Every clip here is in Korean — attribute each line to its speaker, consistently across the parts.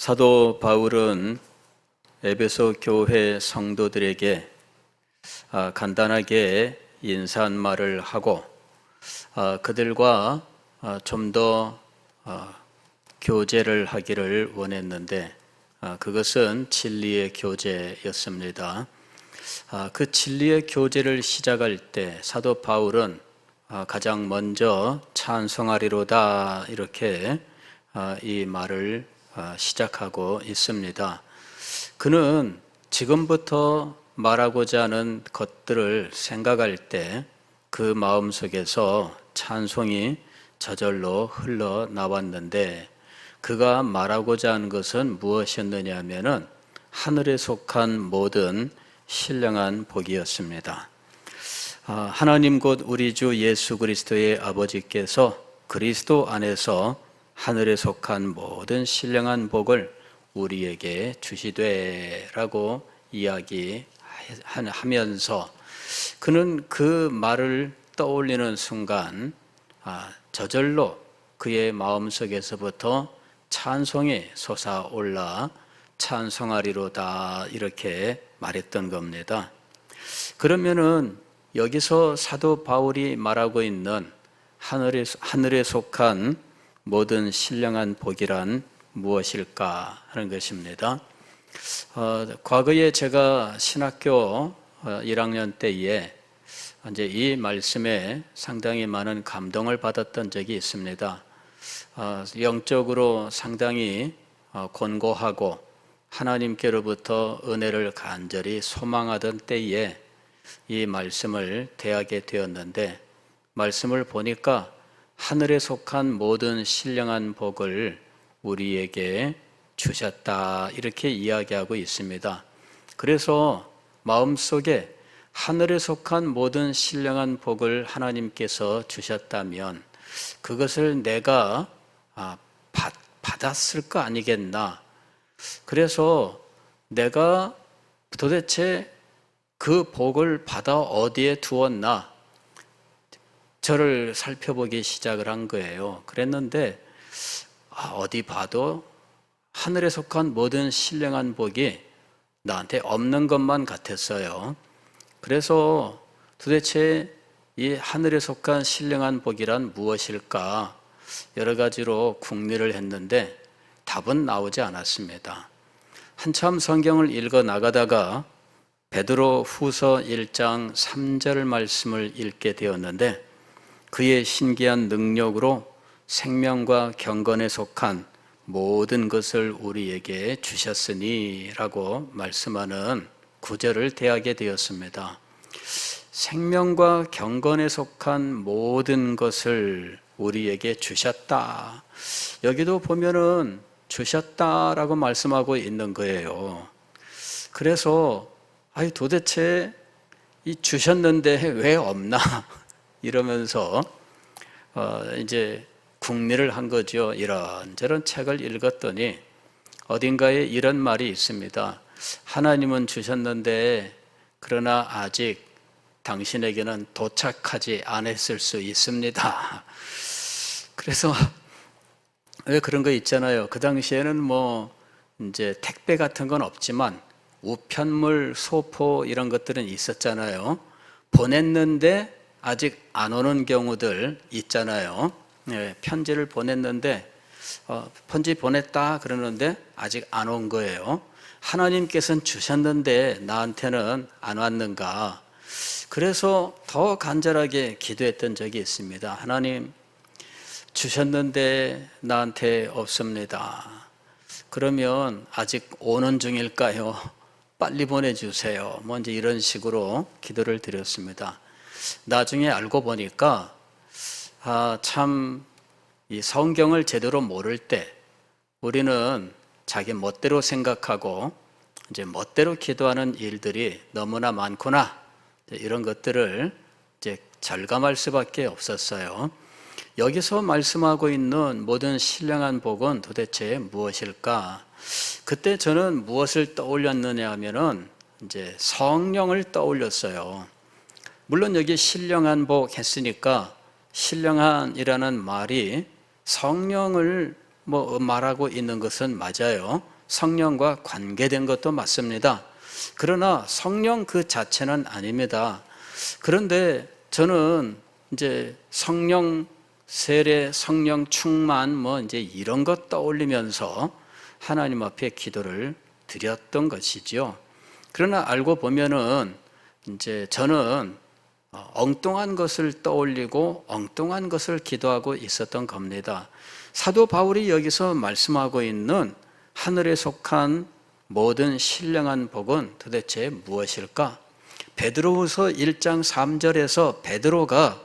Speaker 1: 사도 바울은 에베소 교회 성도들에게 간단하게 인사말을 하고 그들과 좀 더 교제를 하기를 원했는데 그것은 진리의 교제였습니다. 그 진리의 교제를 시작할 때 사도 바울은 가장 먼저 찬송하리로다 이렇게 이 말을 시작하고 있습니다. 그는 지금부터 말하고자 하는 것들을 생각할 때 그 마음속에서 찬송이 저절로 흘러나왔는데 그가 말하고자 하는 것은 무엇이었느냐 하면은 하늘에 속한 모든 신령한 복이었습니다. 하나님 곧 우리 주 예수 그리스도의 아버지께서 그리스도 안에서 하늘에 속한 모든 신령한 복을 우리에게 주시되라고 이야기하면서 그는 그 말을 떠올리는 순간 저절로 그의 마음속에서부터 찬송이 솟아올라 찬송하리로다 이렇게 말했던 겁니다. 그러면은 여기서 사도 바울이 말하고 있는 하늘에 속한 모든 신령한 복이란 무엇일까 하는 것입니다. 과거에 제가 신학교 1학년 때에 이제 이 말씀에 상당히 많은 감동을 받았던 적이 있습니다. 영적으로 상당히 곤고하고 하나님께로부터 은혜를 간절히 소망하던 때에 이 말씀을 대하게 되었는데 말씀을 보니까 하늘에 속한 모든 신령한 복을 우리에게 주셨다 이렇게 이야기하고 있습니다. 그래서 마음속에 하늘에 속한 모든 신령한 복을 하나님께서 주셨다면 그것을 내가 받았을 거 아니겠나. 그래서 내가 도대체 그 복을 받아 어디에 두었나 저를 살펴보기 시작을 한 거예요. 그랬는데 어디 봐도 하늘에 속한 모든 신령한 복이 나한테 없는 것만 같았어요. 그래서 도대체 이 하늘에 속한 신령한 복이란 무엇일까 여러 가지로 궁리를 했는데 답은 나오지 않았습니다. 한참 성경을 읽어 나가다가 베드로 후서 1장 3절 말씀을 읽게 되었는데 그의 신기한 능력으로 생명과 경건에 속한 모든 것을 우리에게 주셨으니 라고 말씀하는 구절을 대하게 되었습니다. 생명과 경건에 속한 모든 것을 우리에게 주셨다. 여기도 보면은 주셨다라고 말씀하고 있는 거예요. 그래서 도대체 이 주셨는데 왜 없나 이러면서 이제 궁리를 한 거죠. 이런저런 책을 읽었더니 어딘가에 이런 말이 있습니다. 하나님은 주셨는데 그러나 아직 당신에게는 도착하지 않았을 수 있습니다. 그래서 왜 그런 거 있잖아요. 그 당시에는 뭐 이제 택배 같은 건 없지만 우편물, 소포 이런 것들은 있었잖아요. 보냈는데 아직 안 오는 경우들 있잖아요. 편지를 보냈는데 편지 보냈다 그러는데 아직 안 온 거예요. 하나님께서는 주셨는데 나한테는 안 왔는가. 그래서 더 간절하게 기도했던 적이 있습니다. 하나님 주셨는데 나한테 없습니다. 그러면 아직 오는 중일까요? 빨리 보내주세요. 뭐 이제 이런 식으로 기도를 드렸습니다. 나중에 알고 보니까 참 이 성경을 제대로 모를 때 우리는 자기 멋대로 생각하고 이제 멋대로 기도하는 일들이 너무나 많구나 이런 것들을 이제 절감할 수밖에 없었어요. 여기서 말씀하고 있는 모든 신령한 복은 도대체 무엇일까? 그때 저는 무엇을 떠올렸느냐 하면은 이제 성령을 떠올렸어요. 물론 여기 신령한 복 했으니까 신령한이라는 말이 성령을 말하고 있는 것은 맞아요. 성령과 관계된 것도 맞습니다. 그러나 성령 그 자체는 아닙니다. 그런데 저는 이제 성령 세례, 성령 충만 이제 이런 것 떠올리면서 하나님 앞에 기도를 드렸던 것이지요. 그러나 알고 보면은 이제 저는 엉뚱한 것을 떠올리고 엉뚱한 것을 기도하고 있었던 겁니다. 사도 바울이 여기서 말씀하고 있는 하늘에 속한 모든 신령한 복은 도대체 무엇일까? 베드로후서 1장 3절에서 베드로가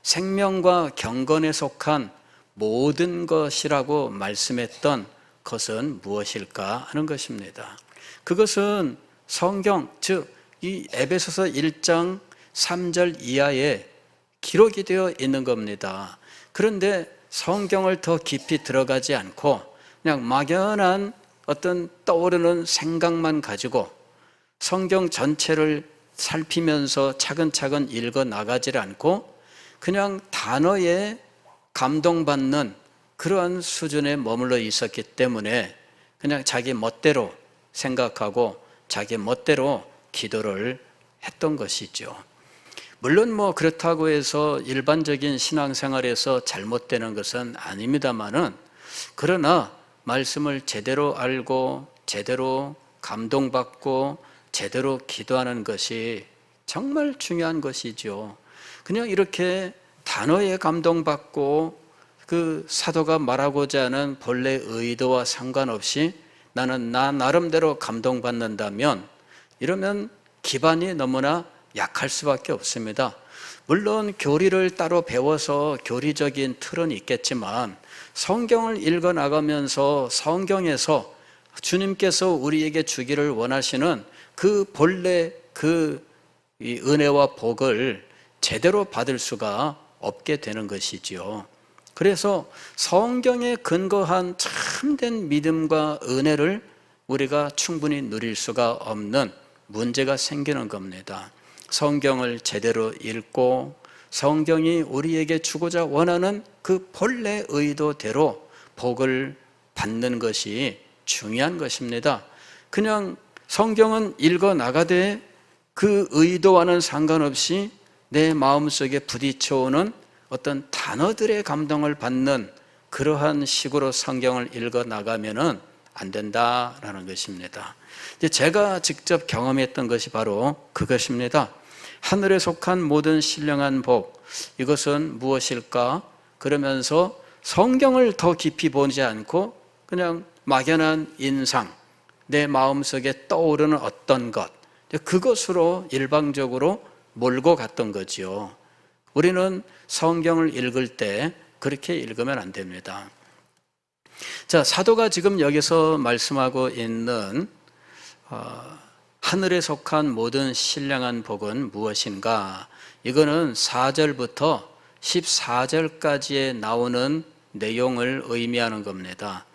Speaker 1: 생명과 경건에 속한 모든 것이라고 말씀했던 것은 무엇일까 하는 것입니다. 그것은 성경, 즉 이 에베소서 1장 3절 이하에 기록이 되어 있는 겁니다. 그런데 성경을 더 깊이 들어가지 않고 그냥 막연한 어떤 떠오르는 생각만 가지고 성경 전체를 살피면서 차근차근 읽어 나가지 않고 그냥 단어에 감동받는 그러한 수준에 머물러 있었기 때문에 그냥 자기 멋대로 생각하고 자기 멋대로 기도를 했던 것이죠. 물론 그렇다고 해서 일반적인 신앙생활에서 잘못되는 것은 아닙니다만은, 그러나 말씀을 제대로 알고 제대로 감동받고 제대로 기도하는 것이 정말 중요한 것이죠. 그냥 이렇게 단어에 감동받고 그 사도가 말하고자 하는 본래 의도와 상관없이 나는 나 나름대로 감동받는다면, 이러면 기반이 너무나 약할 수밖에 없습니다. 물론 교리를 따로 배워서 교리적인 틀은 있겠지만 성경을 읽어 나가면서 성경에서 주님께서 우리에게 주기를 원하시는 그 본래 그 은혜와 복을 제대로 받을 수가 없게 되는 것이지요. 그래서 성경에 근거한 참된 믿음과 은혜를 우리가 충분히 누릴 수가 없는 문제가 생기는 겁니다. 성경을 제대로 읽고 성경이 우리에게 주고자 원하는 그 본래 의도대로 복을 받는 것이 중요한 것입니다. 그냥 성경은 읽어 나가되 그 의도와는 상관없이 내 마음속에 부딪혀오는 어떤 단어들의 감동을 받는 그러한 식으로 성경을 읽어 나가면은 안 된다라는 것입니다. 제가 직접 경험했던 것이 바로 그것입니다. 하늘에 속한 모든 신령한 복, 이것은 무엇일까? 그러면서 성경을 더 깊이 보지 않고 그냥 막연한 인상, 내 마음속에 떠오르는 어떤 것, 그것으로 일방적으로 몰고 갔던 거지요. 우리는 성경을 읽을 때 그렇게 읽으면 안 됩니다. 자, 사도가 지금 여기서 말씀하고 있는 하늘에 속한 모든 신령한 복은 무엇인가? 이거는 4절부터 14절까지에 나오는 내용을 의미하는 겁니다.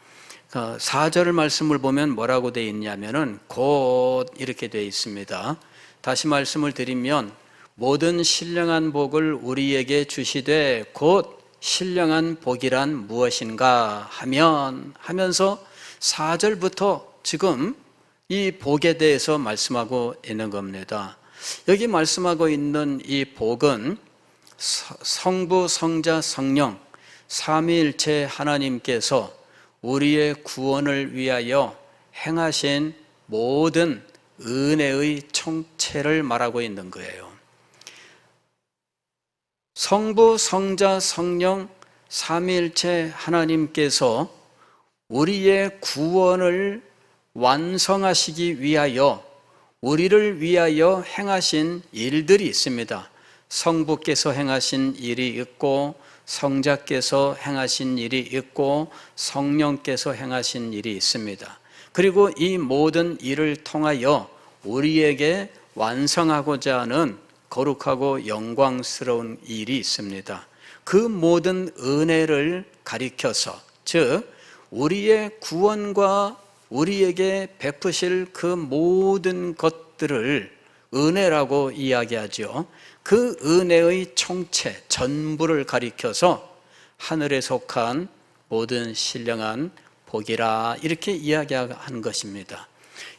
Speaker 1: 4절 말씀을 보면 뭐라고 되어 있냐면은 곧 이렇게 되어 있습니다. 다시 말씀을 드리면 모든 신령한 복을 우리에게 주시되 곧 신령한 복이란 무엇인가 하면서 4절부터 지금 이 복에 대해서 말씀하고 있는 겁니다. 여기 말씀하고 있는 이 복은 성부, 성자, 성령 삼위일체 하나님께서 우리의 구원을 위하여 행하신 모든 은혜의 총체를 말하고 있는 거예요. 성부, 성자, 성령 삼위일체 하나님께서 우리의 구원을 완성하시기 위하여 우리를 위하여 행하신 일들이 있습니다. 성부께서 행하신 일이 있고 성자께서 행하신 일이 있고 성령께서 행하신 일이 있습니다. 그리고 이 모든 일을 통하여 우리에게 완성하고자 하는 거룩하고 영광스러운 일이 있습니다. 그 모든 은혜를 가리켜서, 즉 우리의 구원과 우리에게 베푸실 그 모든 것들을 은혜라고 이야기하죠. 그 은혜의 총체, 전부를 가리켜서 하늘에 속한 모든 신령한 복이라 이렇게 이야기한 것입니다.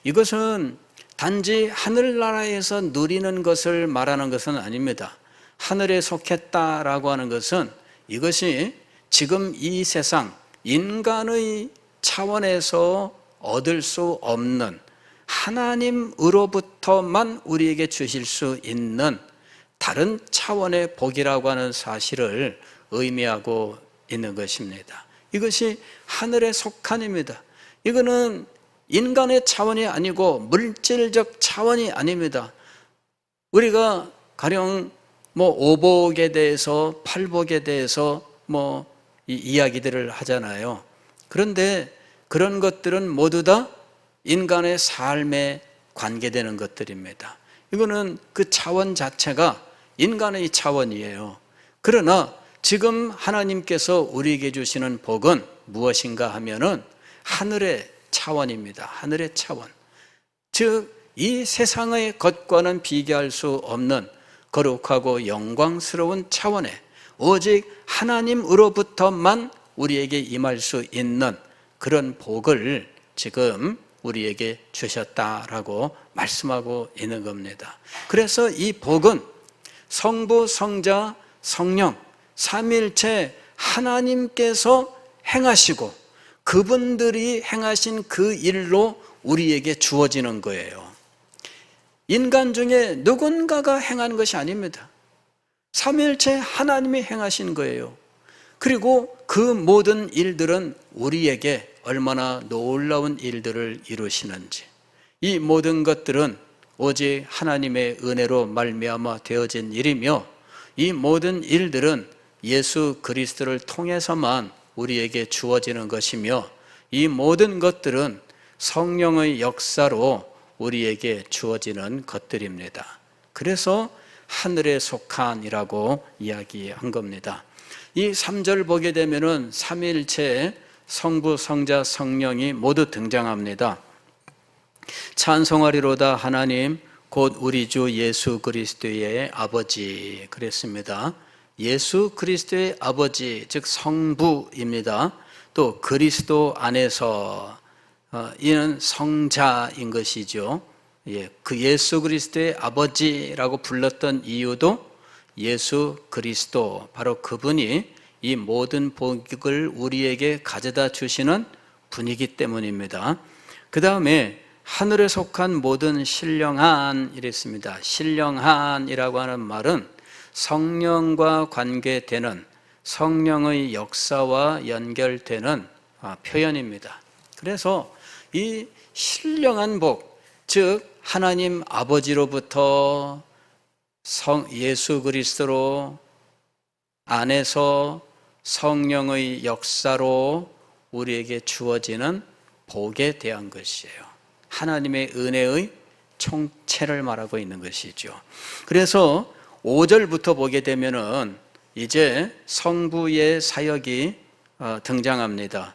Speaker 1: 이것은 단지 하늘나라에서 누리는 것을 말하는 것은 아닙니다. 하늘에 속했다라고 하는 것은 이것이 지금 이 세상 인간의 차원에서 얻을 수 없는 하나님으로부터만 우리에게 주실 수 있는 다른 차원의 복이라고 하는 사실을 의미하고 있는 것입니다. 이것이 하늘의 속한입니다. 이거는 인간의 차원이 아니고 물질적 차원이 아닙니다. 우리가 가령 오복에 대해서 팔복에 대해서 이야기들을 하잖아요. 그런데 그런 것들은 모두 다 인간의 삶에 관계되는 것들입니다. 이거는 그 차원 자체가 인간의 차원이에요. 그러나 지금 하나님께서 우리에게 주시는 복은 무엇인가 하면은 하늘의 차원입니다. 하늘의 차원. 즉, 이 세상의 것과는 비교할 수 없는 거룩하고 영광스러운 차원에 오직 하나님으로부터만 우리에게 임할 수 있는 그런 복을 지금 우리에게 주셨다라고 말씀하고 있는 겁니다. 그래서 이 복은 성부, 성자, 성령 삼위일체 하나님께서 행하시고 그분들이 행하신 그 일로 우리에게 주어지는 거예요. 인간 중에 누군가가 행한 것이 아닙니다. 삼위일체 하나님이 행하신 거예요. 그리고 그 모든 일들은 우리에게 얼마나 놀라운 일들을 이루시는지, 이 모든 것들은 오직 하나님의 은혜로 말미암아 되어진 일이며, 이 모든 일들은 예수 그리스도를 통해서만 우리에게 주어지는 것이며, 이 모든 것들은 성령의 역사로 우리에게 주어지는 것들입니다. 그래서 하늘에 속한이라고 이야기한 겁니다. 이 3절 보게 되면은 삼위일체 성부, 성자, 성령이 모두 등장합니다. 찬송하리로다 하나님 곧 우리 주 예수 그리스도의 아버지 그랬습니다. 예수 그리스도의 아버지 즉 성부입니다. 또 그리스도 안에서 이는 성자인 것이죠. 그 예수 그리스도의 아버지라고 불렀던 이유도 예수 그리스도 바로 그분이 이 모든 복을 우리에게 가져다 주시는 분이기 때문입니다. 그 다음에 하늘에 속한 모든 신령한 이랬습니다. 신령한이라고 하는 말은 성령과 관계되는 성령의 역사와 연결되는 표현입니다. 그래서 이 신령한 복, 즉 하나님 아버지로부터 예수 그리스도로 안에서 성령의 역사로 우리에게 주어지는 복에 대한 것이에요. 하나님의 은혜의 총체를 말하고 있는 것이죠. 그래서 5절부터 보게 되면은 이제 성부의 사역이 등장합니다.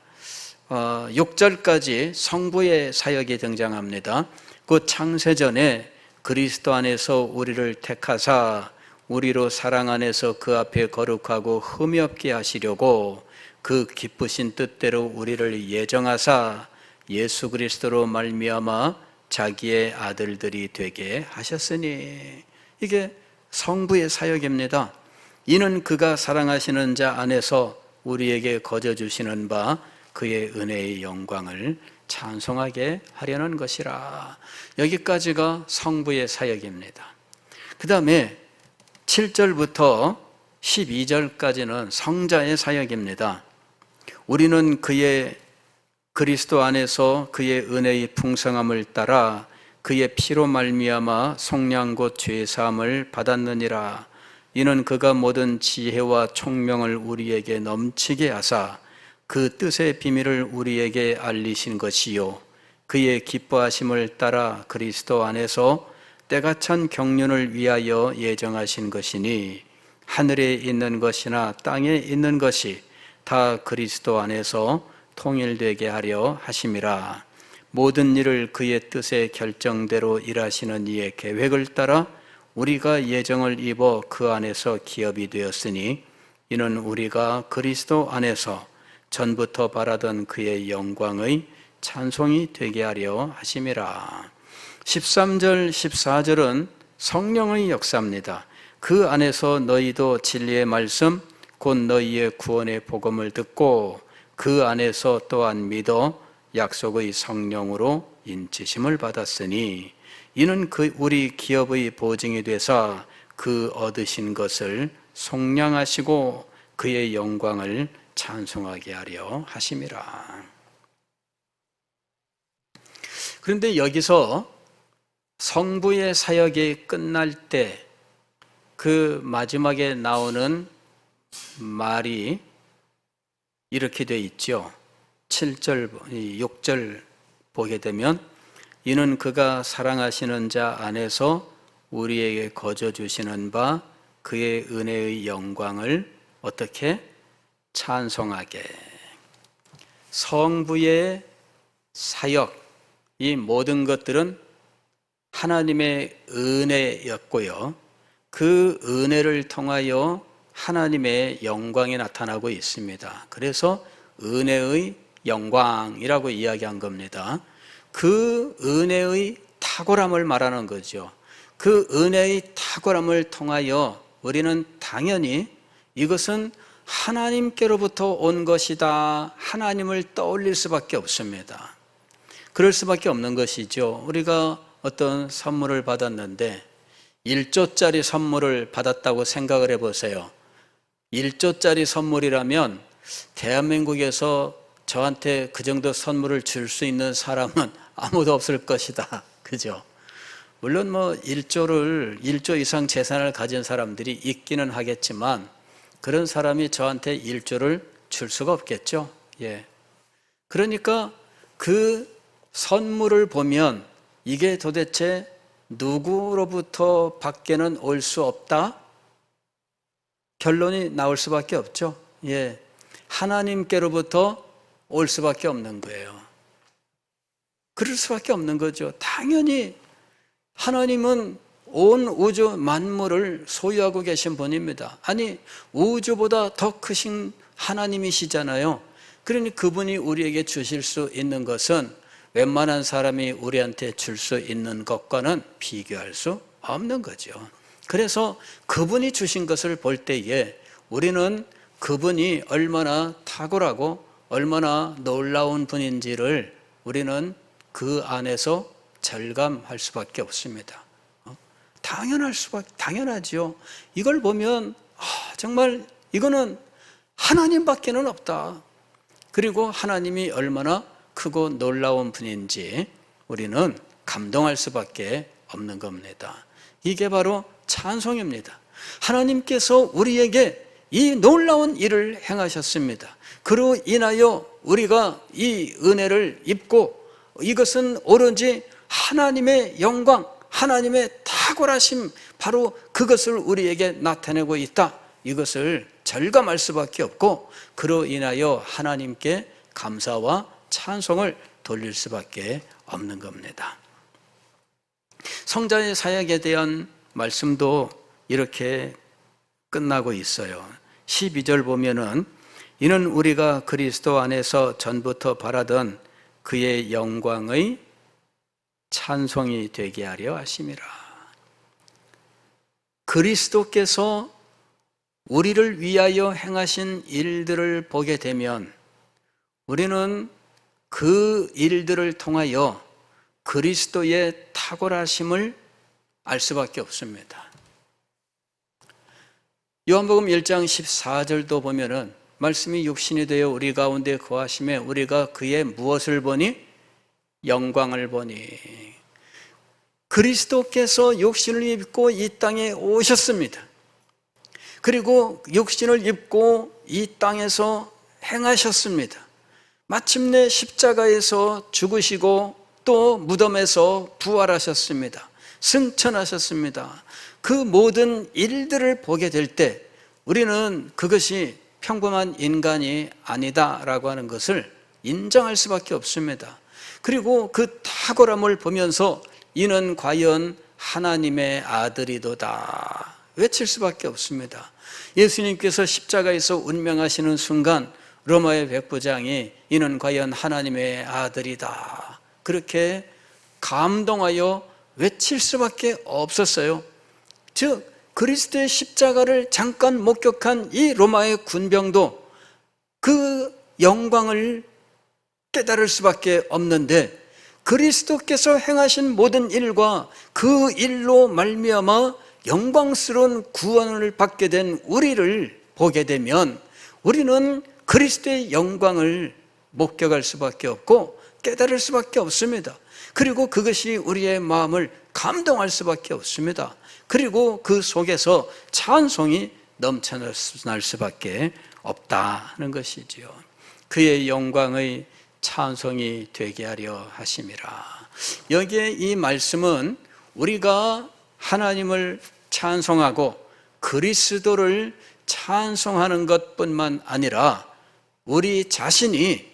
Speaker 1: 6절까지 성부의 사역이 등장합니다. 그 창세전에 그리스도 안에서 우리를 택하사 우리로 사랑 안에서 그 앞에 거룩하고 흠이 없게 하시려고 그 기쁘신 뜻대로 우리를 예정하사 예수 그리스도로 말미암아 자기의 아들들이 되게 하셨으니, 이게 성부의 사역입니다. 이는 그가 사랑하시는 자 안에서 우리에게 거저 주시는 바 그의 은혜의 영광을 찬송하게 하려는 것이라. 여기까지가 성부의 사역입니다. 그 다음에 7절부터 12절까지는 성자의 사역입니다. 우리는 그의 그리스도 안에서 그의 은혜의 풍성함을 따라 그의 피로 말미암아 속량 곧 죄 사함을 받았느니라. 이는 그가 모든 지혜와 총명을 우리에게 넘치게 하사 그 뜻의 비밀을 우리에게 알리신 것이요 그의 기뻐하심을 따라 그리스도 안에서 때가 찬 경륜을 위하여 예정하신 것이니, 하늘에 있는 것이나 땅에 있는 것이 다 그리스도 안에서 통일되게 하려 하심이라. 모든 일을 그의 뜻의 결정대로 일하시는 이의 계획을 따라 우리가 예정을 입어 그 안에서 기업이 되었으니, 이는 우리가 그리스도 안에서 전부터 바라던 그의 영광의 찬송이 되게 하려 하심이라. 13절 14절은 성령의 역사입니다. 그 안에서 너희도 진리의 말씀 곧 너희의 구원의 복음을 듣고 그 안에서 또한 믿어 약속의 성령으로 인치심을 받았으니 이는 우리 기업의 보증이 되사 그 얻으신 것을 속량하시고 그의 영광을 찬송하게 하려 하심이라. 그런데 여기서 성부의 사역이 끝날 때 그 마지막에 나오는 말이 이렇게 되어 있죠. 7절, 6절 보게 되면 이는 그가 사랑하시는 자 안에서 우리에게 거저 주시는 바 그의 은혜의 영광을 어떻게 찬송하게. 성부의 사역, 이 모든 것들은 하나님의 은혜였고요. 그 은혜를 통하여 하나님의 영광이 나타나고 있습니다. 그래서 은혜의 영광이라고 이야기한 겁니다. 그 은혜의 탁월함을 말하는 거죠. 그 은혜의 탁월함을 통하여 우리는 당연히 이것은 하나님께로부터 온 것이다, 하나님을 떠올릴 수밖에 없습니다. 그럴 수밖에 없는 것이죠. 우리가 어떤 선물을 받았는데 1조짜리 선물을 받았다고 생각을 해보세요. 1조짜리 선물이라면 대한민국에서 저한테 그 정도 선물을 줄 수 있는 사람은 아무도 없을 것이다. 그죠? 물론 1조 이상 재산을 가진 사람들이 있기는 하겠지만 그런 사람이 저한테 1조를 줄 수가 없겠죠. 예. 그러니까 그 선물을 보면 이게 도대체 누구로부터 밖에는 올 수 없다? 결론이 나올 수밖에 없죠. 예. 하나님께로부터 올 수밖에 없는 거예요. 그럴 수밖에 없는 거죠. 당연히 하나님은 온 우주 만물을 소유하고 계신 분입니다. 아니, 우주보다 더 크신 하나님이시잖아요. 그러니 그분이 우리에게 주실 수 있는 것은 웬만한 사람이 우리한테 줄 수 있는 것과는 비교할 수 없는 거죠. 그래서 그분이 주신 것을 볼 때에 우리는 그분이 얼마나 탁월하고 얼마나 놀라운 분인지를 우리는 그 안에서 절감할 수밖에 없습니다. 당연하죠. 이걸 보면 정말 이거는 하나님밖에는 없다. 그리고 하나님이 얼마나 크고 놀라운 분인지 우리는 감동할 수밖에 없는 겁니다. 이게 바로 찬송입니다. 하나님께서 우리에게 이 놀라운 일을 행하셨습니다. 그로 인하여 우리가 이 은혜를 입고 이것은 오로지 하나님의 영광, 하나님의 탁월하심, 바로 그것을 우리에게 나타내고 있다. 이것을 절감할 수밖에 없고 그로 인하여 하나님께 감사와 찬송을 돌릴 수밖에 없는 겁니다. 성자의 사역에 대한 말씀도 이렇게 끝나고 있어요. 12절 보면은 이는 우리가 그리스도 안에서 전부터 바라던 그의 영광의 찬송이 되게 하려 하심이라. 그리스도께서 우리를 위하여 행하신 일들을 보게 되면 우리는 그 일들을 통하여 그리스도의 탁월하심을 알 수밖에 없습니다. 요한복음 1장 14절도 보면은 말씀이 육신이 되어 우리 가운데 거하심에 우리가 그의 무엇을 보니? 영광을 보니. 그리스도께서 육신을 입고 이 땅에 오셨습니다. 그리고 육신을 입고 이 땅에서 행하셨습니다. 마침내 십자가에서 죽으시고 또 무덤에서 부활하셨습니다. 승천하셨습니다. 그 모든 일들을 보게 될 때 우리는 그것이 평범한 인간이 아니다라고 하는 것을 인정할 수밖에 없습니다. 그리고 그 탁월함을 보면서 이는 과연 하나님의 아들이도다 외칠 수밖에 없습니다. 예수님께서 십자가에서 운명하시는 순간 로마의 백부장이 이는 과연 하나님의 아들이다, 그렇게 감동하여 외칠 수밖에 없었어요. 즉 그리스도의 십자가를 잠깐 목격한 이 로마의 군병도 그 영광을 깨달을 수밖에 없는데, 그리스도께서 행하신 모든 일과 그 일로 말미암아 영광스러운 구원을 받게 된 우리를 보게 되면 우리는 그리스도의 영광을 목격할 수밖에 없고 깨달을 수밖에 없습니다. 그리고 그것이 우리의 마음을 감동할 수밖에 없습니다. 그리고 그 속에서 찬송이 넘쳐날 수밖에 없다는 것이지요. 그의 영광의 찬송이 되게 하려 하심이라. 여기에 이 말씀은 우리가 하나님을 찬송하고 그리스도를 찬송하는 것뿐만 아니라 우리 자신이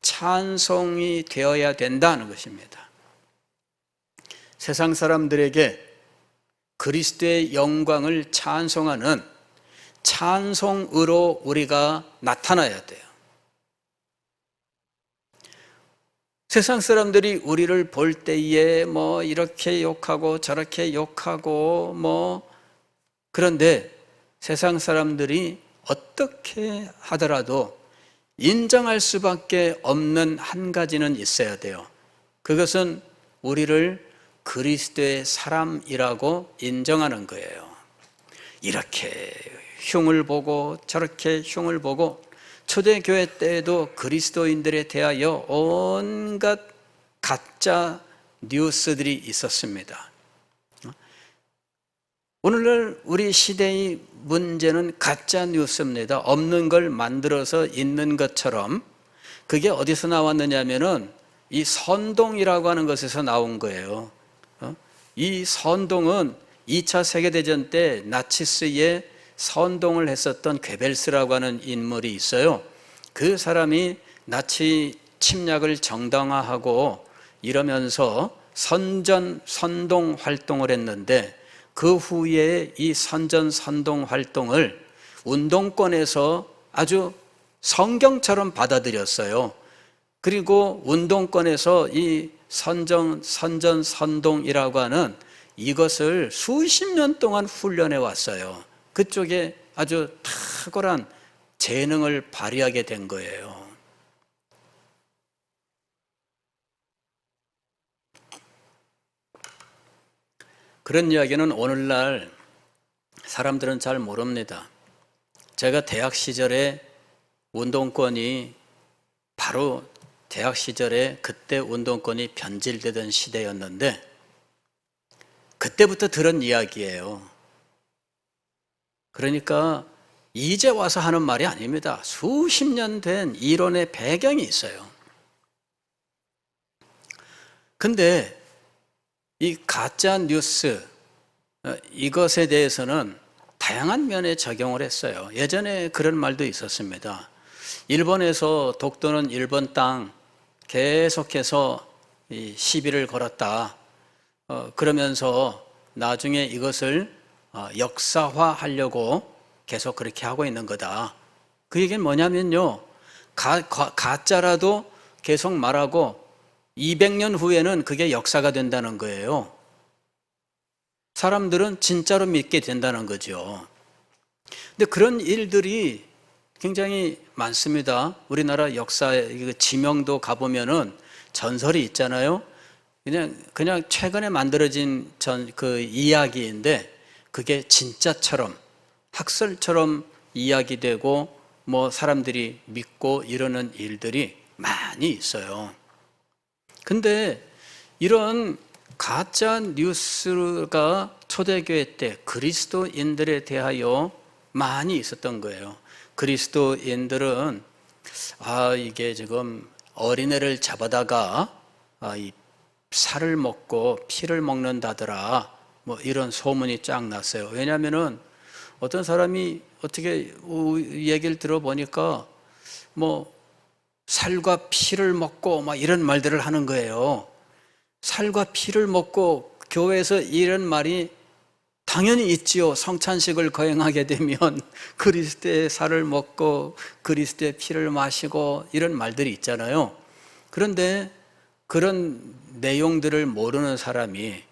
Speaker 1: 찬송이 되어야 된다는 것입니다. 세상 사람들에게 그리스도의 영광을 찬송하는 찬송으로 우리가 나타나야 돼요. 세상 사람들이 우리를 볼 때에 뭐 이렇게 욕하고 저렇게 욕하고 그런데 세상 사람들이 어떻게 하더라도 인정할 수밖에 없는 한 가지는 있어야 돼요. 그것은 우리를 그리스도의 사람이라고 인정하는 거예요. 이렇게 흉을 보고 저렇게 흉을 보고, 초대교회 때에도 그리스도인들에 대하여 온갖 가짜 뉴스들이 있었습니다. 오늘날 우리 시대의 문제는 가짜 뉴스입니다. 없는 걸 만들어서 있는 것처럼. 그게 어디서 나왔느냐면은 이 선동이라고 하는 것에서 나온 거예요. 이 선동은 2차 세계대전 때 나치스의 선동을 했었던 괴벨스라고 하는 인물이 있어요. 그 사람이 나치 침략을 정당화하고 이러면서 선동 활동을 했는데, 그 후에 이 선동 활동을 운동권에서 아주 성경처럼 받아들였어요. 그리고 운동권에서 이 선동이라고 하는 이것을 수십 년 동안 훈련해 왔어요. 그쪽에 아주 탁월한 재능을 발휘하게 된 거예요. 그런 이야기는 오늘날 사람들은 잘 모릅니다. 제가 대학 시절에 운동권이 바로 대학 시절에 그때 운동권이 변질되던 시대였는데, 그때부터 들은 이야기예요. 그러니까 이제 와서 하는 말이 아닙니다. 수십 년 된 이론의 배경이 있어요. 근데 이 가짜 뉴스, 이것에 대해서는 다양한 면에 적용을 했어요. 예전에 그런 말도 있었습니다. 일본에서 독도는 일본 땅 계속해서 시비를 걸었다. 그러면서 나중에 이것을 역사화하려고 계속 그렇게 하고 있는 거다. 그 얘기는 뭐냐면요, 가짜라도 계속 말하고 200년 후에는 그게 역사가 된다는 거예요. 사람들은 진짜로 믿게 된다는 거죠. 근데 그런 일들이 굉장히 많습니다. 우리나라 역사 지명도 가보면은 전설이 있잖아요. 그냥 최근에 만들어진 그 이야기인데, 그게 진짜처럼 학설처럼 이야기되고 사람들이 믿고 이러는 일들이 많이 있어요. 근데 이런 가짜 뉴스가 초대교회 때 그리스도인들에 대하여 많이 있었던 거예요. 그리스도인들은 이게 지금 어린애를 잡아다가 이 살을 먹고 피를 먹는다더라, 이런 소문이 쫙 났어요. 왜냐하면은 어떤 사람이 어떻게 얘기를 들어보니까 살과 피를 먹고 이런 말들을 하는 거예요. 살과 피를 먹고 교회에서 이런 말이 당연히 있지요. 성찬식을 거행하게 되면 그리스도의 살을 먹고 그리스도의 피를 마시고 이런 말들이 있잖아요. 그런데 그런 내용들을 모르는 사람이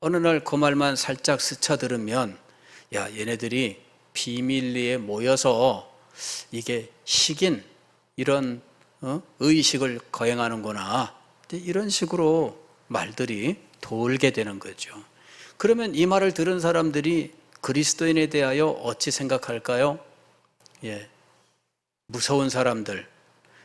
Speaker 1: 어느 날 그 말만 살짝 스쳐들으면 야, 얘네들이 비밀리에 모여서 이게 식인 이런 의식을 거행하는구나, 이런 식으로 말들이 돌게 되는 거죠. 그러면 이 말을 들은 사람들이 그리스도인에 대하여 어찌 생각할까요? 예, 무서운 사람들,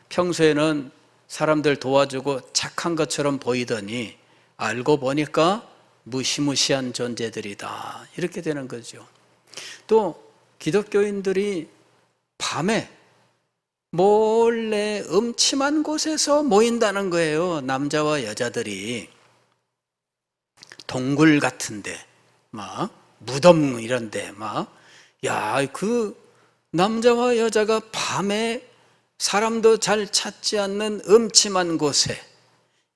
Speaker 1: 평소에는 사람들 도와주고 착한 것처럼 보이더니 알고 보니까 무시무시한 존재들이다, 이렇게 되는 거죠. 또 기독교인들이 밤에 몰래 음침한 곳에서 모인다는 거예요. 남자와 여자들이 동굴 같은데, 막 무덤 이런데, 그 남자와 여자가 밤에 사람도 잘 찾지 않는 음침한 곳에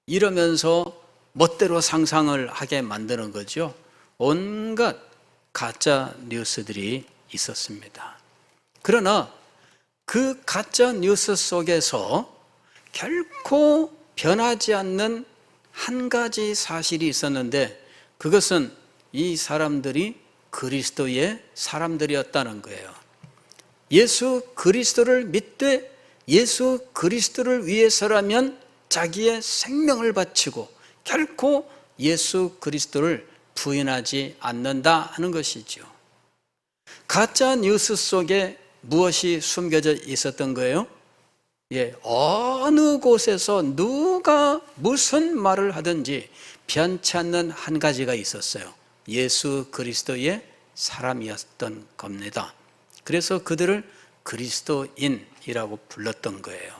Speaker 1: 이러면서 멋대로 상상을 하게 만드는 거죠. 온갖 가짜 뉴스들이 있었습니다. 그러나 그 가짜 뉴스 속에서 결코 변하지 않는 한 가지 사실이 있었는데, 그것은 이 사람들이 그리스도의 사람들이었다는 거예요. 예수 그리스도를 믿되 예수 그리스도를 위해서라면 자기의 생명을 바치고 결코 예수 그리스도를 부인하지 않는다 하는 것이죠. 가짜 뉴스 속에 무엇이 숨겨져 있었던 거예요? 어느 곳에서 누가 무슨 말을 하든지 변치 않는 한 가지가 있었어요. 예수 그리스도의 사람이었던 겁니다. 그래서 그들을 그리스도인이라고 불렀던 거예요.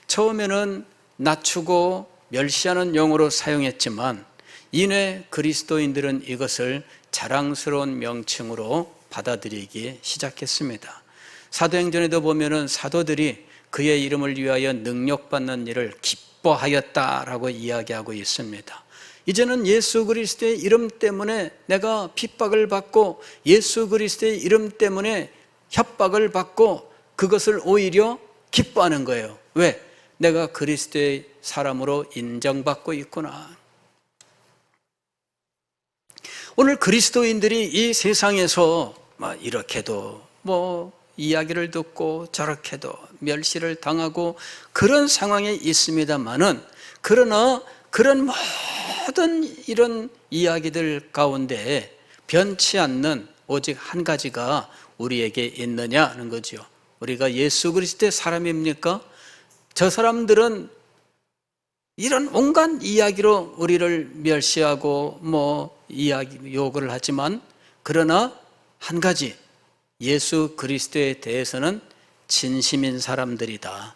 Speaker 1: 처음에는 낮추고 멸시하는 용어로 사용했지만 이내 그리스도인들은 이것을 자랑스러운 명칭으로 받아들이기 시작했습니다. 사도행전에도 보면은 사도들이 그의 이름을 위하여 능력받는 일을 기뻐하였다라고 이야기하고 있습니다. 이제는 예수 그리스도의 이름 때문에 내가 핍박을 받고 예수 그리스도의 이름 때문에 협박을 받고 그것을 오히려 기뻐하는 거예요. 왜? 내가 그리스도의 사람으로 인정받고 있구나. 오늘 그리스도인들이 이 세상에서 이렇게도 이야기를 듣고 저렇게도 멸시를 당하고 그런 상황에 있습니다만은, 그러나 그런 모든 이런 이야기들 가운데 변치 않는 오직 한 가지가 우리에게 있느냐 하는 거죠. 우리가 예수 그리스도의 사람입니까? 저 사람들은 이런 온갖 이야기로 우리를 멸시하고 욕을 하지만, 그러나 한 가지, 예수 그리스도에 대해서는 진심인 사람들이다.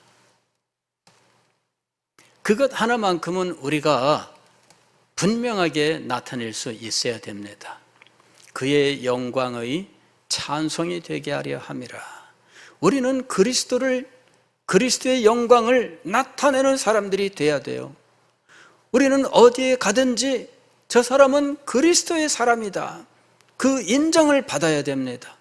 Speaker 1: 그것 하나만큼은 우리가 분명하게 나타낼 수 있어야 됩니다. 그의 영광의 찬송이 되게 하려 함이라. 우리는 그리스도의 영광을 나타내는 사람들이 돼야 돼요. 우리는 어디에 가든지 저 사람은 그리스도의 사람이다, 그 인정을 받아야 됩니다.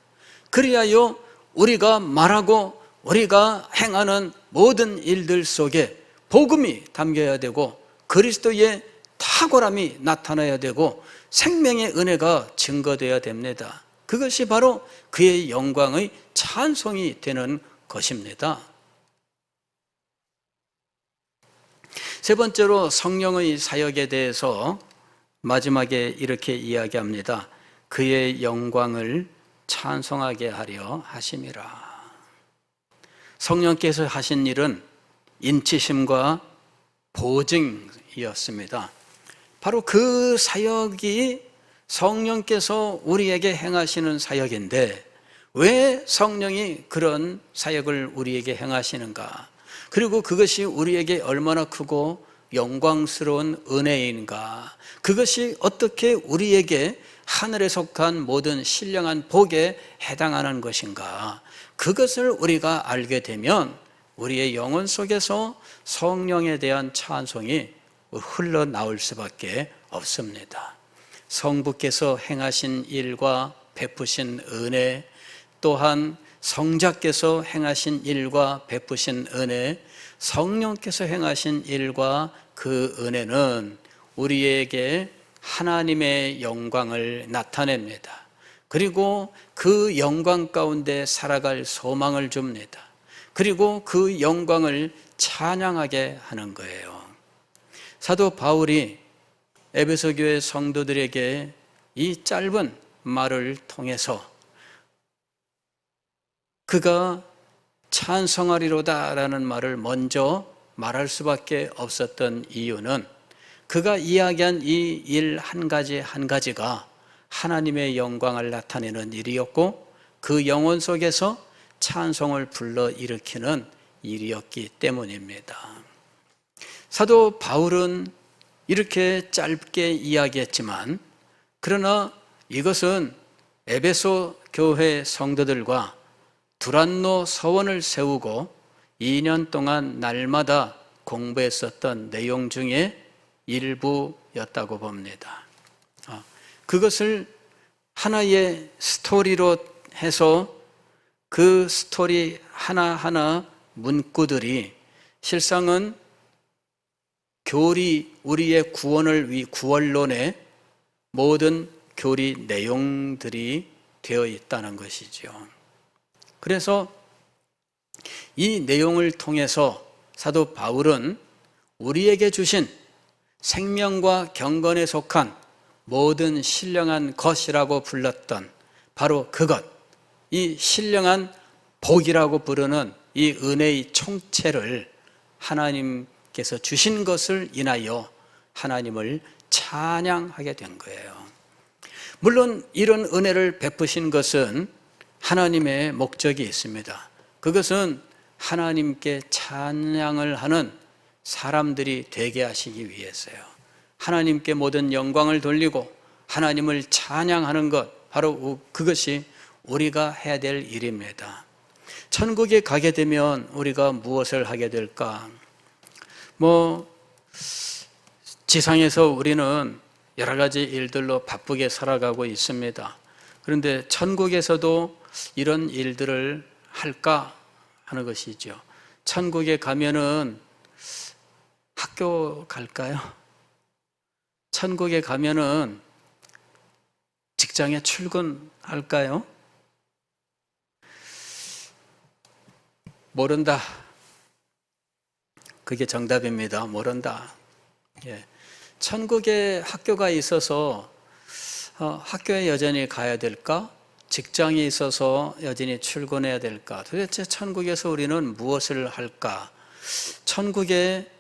Speaker 1: 그리하여 우리가 말하고 우리가 행하는 모든 일들 속에 복음이 담겨야 되고 그리스도의 탁월함이 나타나야 되고 생명의 은혜가 증거되어야 됩니다. 그것이 바로 그의 영광의 찬송이 되는 것입니다. 세 번째로 성령의 사역에 대해서 마지막에 이렇게 이야기합니다. 그의 영광을 찬송하게 하려 하심이라. 성령께서 하신 일은 인치심과 보증이었습니다. 바로 그 사역이 성령께서 우리에게 행하시는 사역인데, 왜 성령이 그런 사역을 우리에게 행하시는가? 그리고 그것이 우리에게 얼마나 크고 영광스러운 은혜인가? 그것이 어떻게 우리에게 하늘에 속한 모든 신령한 복에 해당하는 것인가? 그것을 우리가 알게 되면 우리의 영혼 속에서 성령에 대한 찬송이 흘러나올 수밖에 없습니다. 성부께서 행하신 일과 베푸신 은혜, 또한 성자께서 행하신 일과 베푸신 은혜, 성령께서 행하신 일과 그 은혜는 우리에게 하나님의 영광을 나타냅니다. 그리고 그 영광 가운데 살아갈 소망을 줍니다. 그리고 그 영광을 찬양하게 하는 거예요. 사도 바울이 에베소 교회 성도들에게 이 짧은 말을 통해서 그가 찬송하리로다라는 말을 먼저 말할 수밖에 없었던 이유는 그가 이야기한 이 일 한 가지 한 가지가 하나님의 영광을 나타내는 일이었고 그 영혼 속에서 찬송을 불러일으키는 일이었기 때문입니다. 사도 바울은 이렇게 짧게 이야기했지만 그러나 이것은 에베소 교회 성도들과 두란노 서원을 세우고 2년 동안 날마다 공부했었던 내용 중에 일부였다고 봅니다. 그것을 하나의 스토리로 해서 그 스토리 하나하나 문구들이 실상은 교리, 우리의 구원론의 모든 교리 내용들이 되어 있다는 것이죠. 그래서 이 내용을 통해서 사도 바울은 우리에게 주신 생명과 경건에 속한 모든 신령한 것이라고 불렀던 바로 그것, 이 신령한 복이라고 부르는 이 은혜의 총체를 하나님께서 주신 것을 인하여 하나님을 찬양하게 된 거예요. 물론 이런 은혜를 베푸신 것은 하나님의 목적이 있습니다. 그것은 하나님께 찬양을 하는 사람들이 되게 하시기 위해서요. 하나님께 모든 영광을 돌리고 하나님을 찬양하는 것, 바로 그것이 우리가 해야 될 일입니다. 천국에 가게 되면 우리가 무엇을 하게 될까? 지상에서 우리는 여러 가지 일들로 바쁘게 살아가고 있습니다. 그런데 천국에서도 이런 일들을 할까 하는 것이죠. 천국에 가면은 학교 갈까요? 천국에 가면은 직장에 출근할까요? 모른다. 그게 정답입니다. 모른다. 예. 천국에 학교가 있어서 학교에 여전히 가야 될까? 직장이 있어서 여전히 출근해야 될까? 도대체 천국에서 우리는 무엇을 할까? 천국에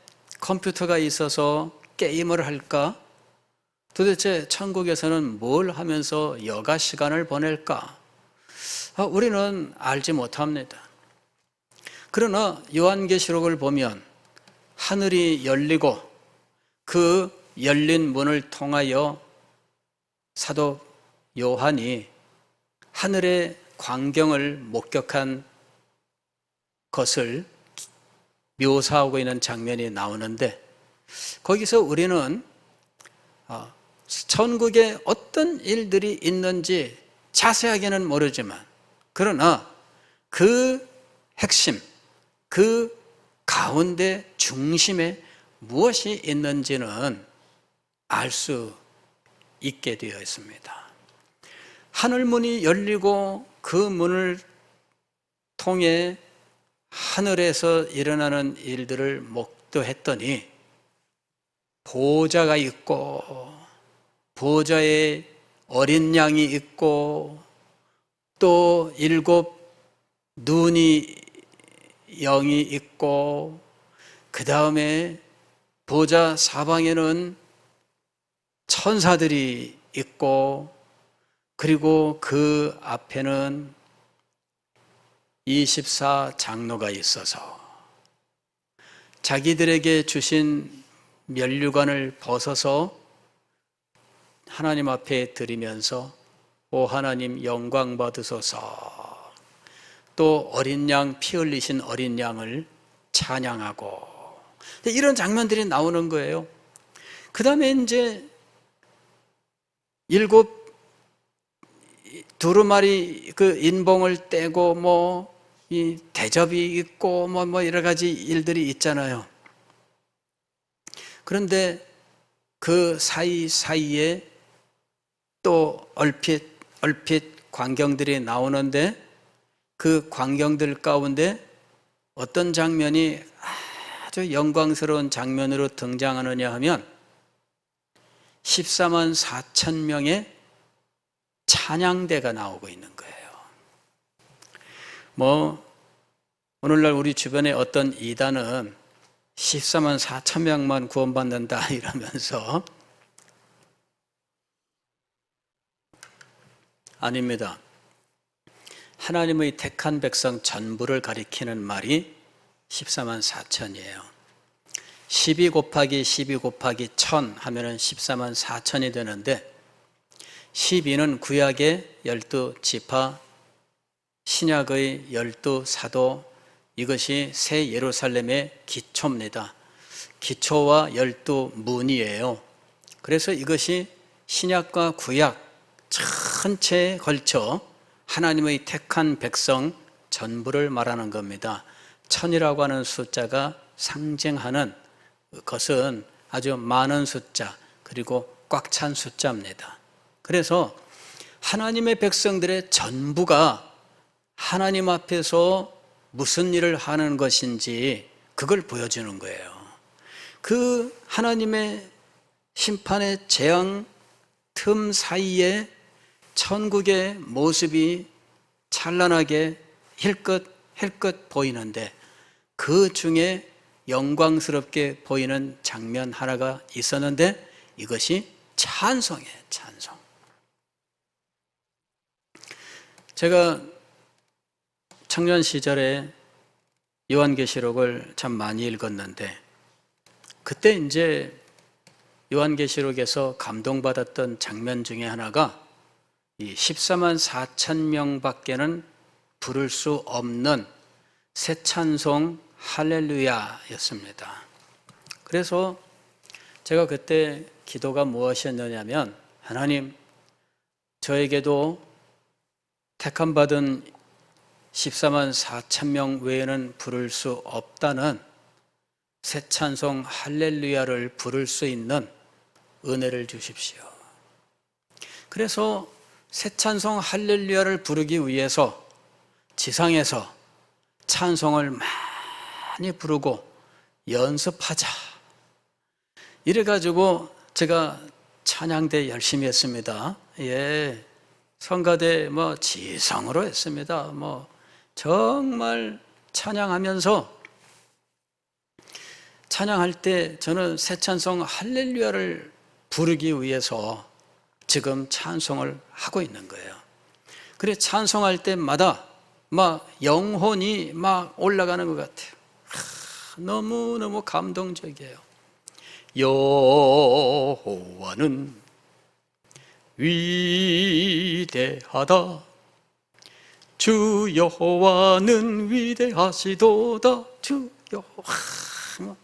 Speaker 1: 컴퓨터가 있어서 게임을 할까? 도대체 천국에서는 뭘 하면서 여가 시간을 보낼까? 우리는 알지 못합니다. 그러나 요한계시록을 보면 하늘이 열리고 그 열린 문을 통하여 사도 요한이 하늘의 광경을 목격한 것을 묘사하고 있는 장면이 나오는데 거기서 우리는 천국에 어떤 일들이 있는지 자세하게는 모르지만 그러나 그 핵심, 그 가운데 중심에 무엇이 있는지는 알 수 있게 되어 있습니다. 하늘문이 열리고 그 문을 통해 하늘에서 일어나는 일들을 목도했더니 보좌가 있고 보좌에 어린 양이 있고 또 7 눈이 영이 있고 그 다음에 보좌 사방에는 천사들이 있고 그리고 그 앞에는 24 장로가 있어서 자기들에게 주신 면류관을 벗어서 하나님 앞에 드리면서 오 하나님 영광 받으소서, 또 어린 양, 피 흘리신 어린 양을 찬양하고 이런 장면들이 나오는 거예요. 그 다음에 이제 일곱 두루마리 그 인봉을 떼고 뭐 이 대접이 있고 뭐 여러 가지 일들이 있잖아요. 그런데 그 사이사이에 또 얼핏 광경들이 나오는데 그 광경들 가운데 어떤 장면이 아주 영광스러운 장면으로 등장하느냐 하면 14만 4천 명의 찬양대가 나오고 있는 거예요. 뭐 오늘날 우리 주변에 어떤 이단은 14만 4천 명만 구원받는다 이러면서 아닙니다. 하나님의 택한 백성 전부를 가리키는 말이 14만 4천이에요. 12 곱하기 12 곱하기 1000 하면은 14만 4천이 되는데 12는 구약의 12지파, 신약의 12사도, 이것이 새 예루살렘의 기초입니다. 기초와 12문이에요. 그래서 이것이 신약과 구약 전체에 걸쳐 하나님의 택한 백성 전부를 말하는 겁니다. 천이라고 하는 숫자가 상징하는 것은 아주 많은 숫자, 그리고 꽉 찬 숫자입니다. 그래서 하나님의 백성들의 전부가 하나님 앞에서 무슨 일을 하는 것인지 그걸 보여주는 거예요. 그 하나님의 심판의 재앙 틈 사이에 천국의 모습이 찬란하게 힐끗 보이는데 그 중에 영광스럽게 보이는 장면 하나가 있었는데 이것이 찬송이에요. 찬송. 제가 청년 시절에 요한계시록을 참 많이 읽었는데 그때 이제 요한계시록에서 감동받았던 장면 중에 하나가 이 14만 4천 명밖에는 부를 수 없는 새 찬송 할렐루야였습니다. 그래서 제가 그때 기도가 무엇이었느냐면 하나님, 저에게도 택함받은 14만 4천 명 외에는 부를 수 없다는 새 찬송 할렐루야를 부를 수 있는 은혜를 주십시오. 그래서 새 찬송 할렐루야를 부르기 위해서 지상에서 찬송을 많이 부르고 연습하자. 이래가지고 제가 찬양대 열심히 했습니다. 예. 성가대 지성으로 했습니다. 정말 찬양하면서 찬양할 때 저는 새 찬송 할렐루야를 부르기 위해서 지금 찬송을 하고 있는 거예요. 그래 찬송할 때마다 영혼이 올라가는 것 같아요. 너무너무 감동적이에요. 여호와는 위대하다. 주 여호와는 위대하시도다. 주 여호와.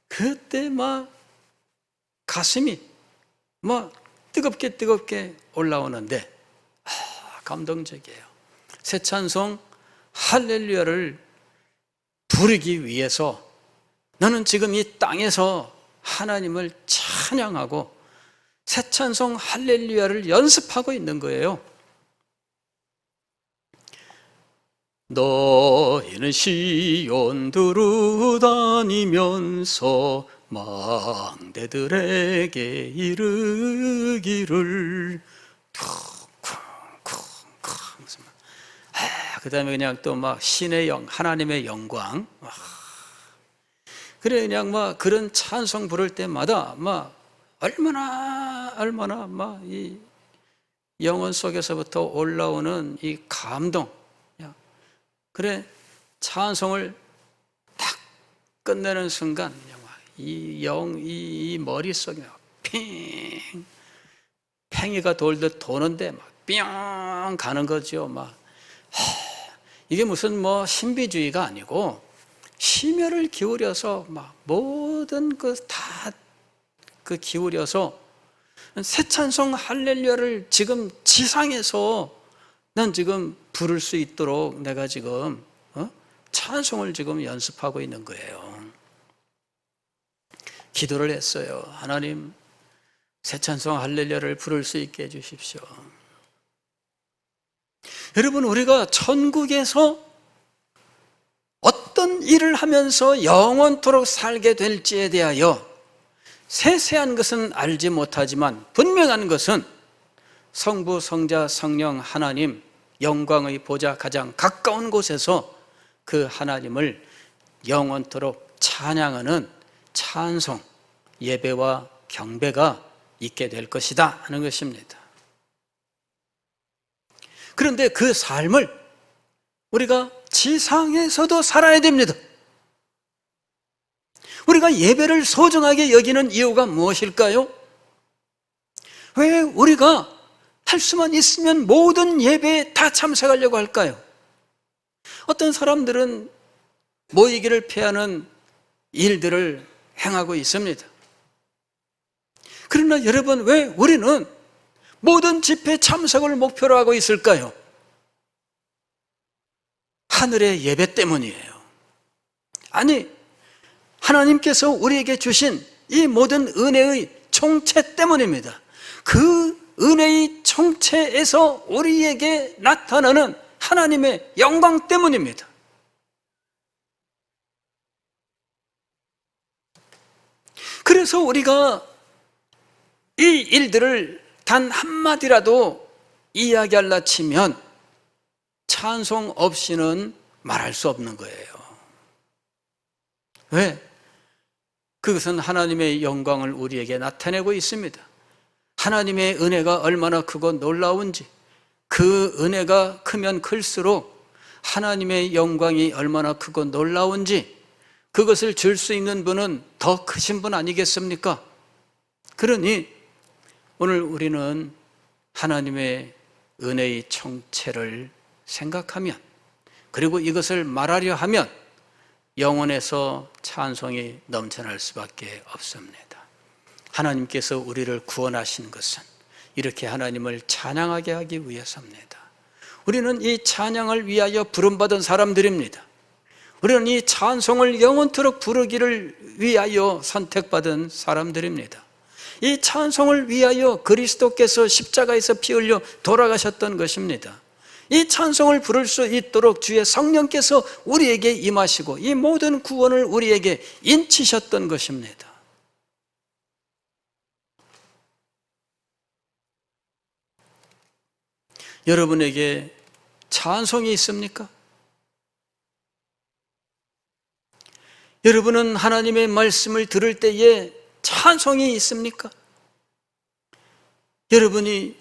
Speaker 1: 그때 가슴이 뜨겁게 올라오는데 감동적이에요. 새 찬송 할렐루야를 부르기 위해서 나는 지금 이 땅에서 하나님을 찬양하고 새 찬송 할렐루야를 연습하고 있는 거예요. 너희는 시온 두루 다니면서 망대들에게 이르기를 그 다음에 그냥 또 신의 영, 하나님의 영광. 그래 그냥 그런 찬송 부를 때마다 얼마나 이 영혼 속에서부터 올라오는 이 감동. 그래 찬송을 딱 끝내는 순간 이 머릿속에 팽이가 돌듯 도는데 뿅 가는 거죠. 이게 무슨 신비주의가 아니고 심혈을 기울여서 모든 다 기울여서 새 찬송 할렐루야를 지금 지상에서 난 지금 부를 수 있도록 내가 지금 찬송을 지금 연습하고 있는 거예요. 기도를 했어요. 하나님, 새 찬송 할렐루야를 부를 수 있게 해주십시오. 여러분, 우리가 천국에서 어떤 일을 하면서 영원토록 살게 될지에 대하여 세세한 것은 알지 못하지만 분명한 것은 성부, 성자, 성령 하나님 영광의 보좌 가장 가까운 곳에서 그 하나님을 영원토록 찬양하는 찬송, 예배와 경배가 있게 될 것이다 하는 것입니다. 그런데 그 삶을 우리가 지상에서도 살아야 됩니다. 우리가 예배를 소중하게 여기는 이유가 무엇일까요? 왜 우리가 할 수만 있으면 모든 예배에 다 참석하려고 할까요? 어떤 사람들은 모이기를 피하는 일들을 행하고 있습니다. 그러나 여러분, 왜 우리는 모든 집회 참석을 목표로 하고 있을까요? 하늘의 예배 때문이에요. 아니, 하나님께서 우리에게 주신 이 모든 은혜의 총체 때문입니다. 그 은혜의 총체에서 우리에게 나타나는 하나님의 영광 때문입니다. 그래서 우리가 이 일들을 단 한마디라도 이야기하려 치면 찬송 없이는 말할 수 없는 거예요. 왜? 그것은 하나님의 영광을 우리에게 나타내고 있습니다. 하나님의 은혜가 얼마나 크고 놀라운지, 그 은혜가 크면 클수록 하나님의 영광이 얼마나 크고 놀라운지, 그것을 줄 수 있는 분은 더 크신 분 아니겠습니까? 그러니 오늘 우리는 하나님의 은혜의 총체를 생각하면, 그리고 이것을 말하려 하면 영혼에서 찬송이 넘쳐날 수밖에 없습니다. 하나님께서 우리를 구원하신 것은 이렇게 하나님을 찬양하게 하기 위해서입니다. 우리는 이 찬양을 위하여 부름받은 사람들입니다. 우리는 이 찬송을 영원토록 부르기를 위하여 선택받은 사람들입니다. 이 찬송을 위하여 그리스도께서 십자가에서 피 흘려 돌아가셨던 것입니다. 이 찬송을 부를 수 있도록 주의 성령께서 우리에게 임하시고 이 모든 구원을 우리에게 인치셨던 것입니다. 여러분에게 찬송이 있습니까? 여러분은 하나님의 말씀을 들을 때에 찬송이 있습니까? 여러분이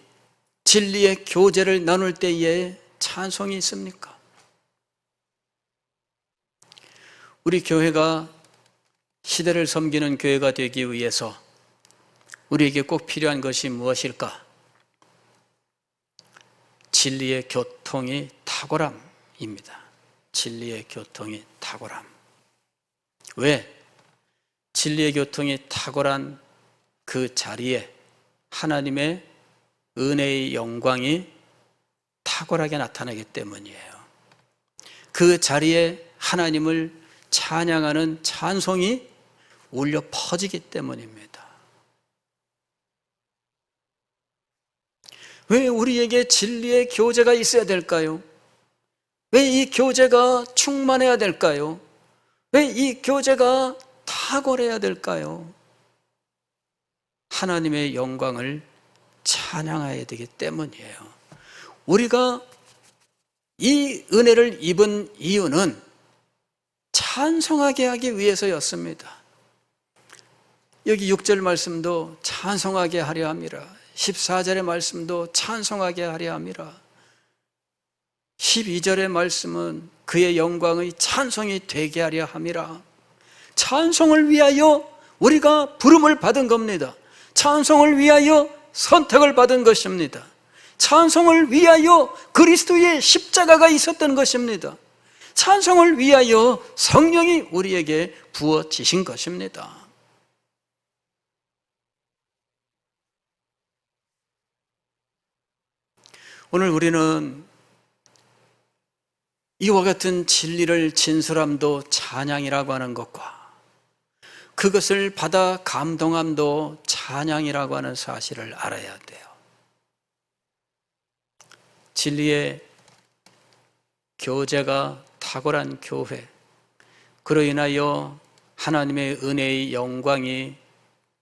Speaker 1: 진리의 교제를 나눌 때에 찬송이 있습니까? 우리 교회가 시대를 섬기는 교회가 되기 위해서 우리에게 꼭 필요한 것이 무엇일까? 진리의 교통이 탁월함입니다. 진리의 교통이 탁월함. 왜? 진리의 교통이 탁월한 그 자리에 하나님의 은혜의 영광이 탁월하게 나타나기 때문이에요. 그 자리에 하나님을 찬양하는 찬송이 울려 퍼지기 때문입니다. 왜 우리에게 진리의 교제가 있어야 될까요? 왜 이 교제가 충만해야 될까요? 왜 이 교제가 탁월해야 될까요? 하나님의 영광을 찬양해야 되기 때문이에요. 우리가 이 은혜를 입은 이유는 찬송하게 하기 위해서였습니다. 여기 6절 말씀도 찬송하게 하려 함이라. 14절의 말씀도 찬송하게 하려 함이라. 12절의 말씀은 그의 영광의 찬송이 되게 하려 함이라. 찬송을 위하여 우리가 부름을 받은 겁니다. 찬송을 위하여 선택을 받은 것입니다. 찬송을 위하여 그리스도의 십자가가 있었던 것입니다. 찬송을 위하여 성령이 우리에게 부어지신 것입니다. 오늘 우리는 이와 같은 진리를 진술함도 찬양이라고 하는 것과 그것을 받아 감동함도 찬양이라고 하는 사실을 알아야 돼요. 진리의 교제가 탁월한 교회, 그로 인하여 하나님의 은혜의 영광이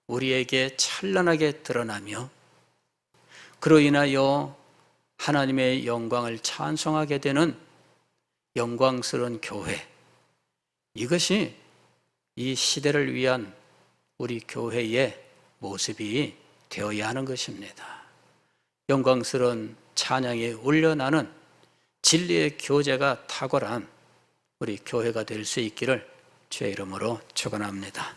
Speaker 1: 우리에게 찬란하게 드러나며 그로 인하여 하나님의 영광을 찬송하게 되는 영광스러운 교회, 이것이 이 시대를 위한 우리 교회의 모습이 되어야 하는 것입니다. 영광스러운 찬양이 울려나는 진리의 교제가 탁월한 우리 교회가 될 수 있기를 주의 이름으로 축원합니다.